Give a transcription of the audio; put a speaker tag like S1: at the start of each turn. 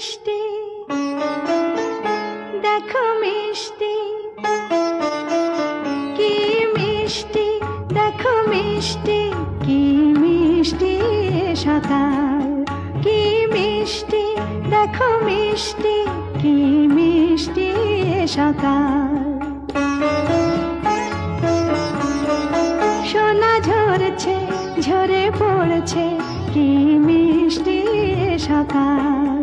S1: মিষ্টি দেখো মিষ্টি, কি মিষ্টি দেখো মিষ্টি, কি মিষ্টি সকাল, কি মিষ্টি দেখো মিষ্টি, কি মিষ্টি সকাল। সোনা ঝরছে ঝরে পড়ছে, কি মিষ্টি সকাল।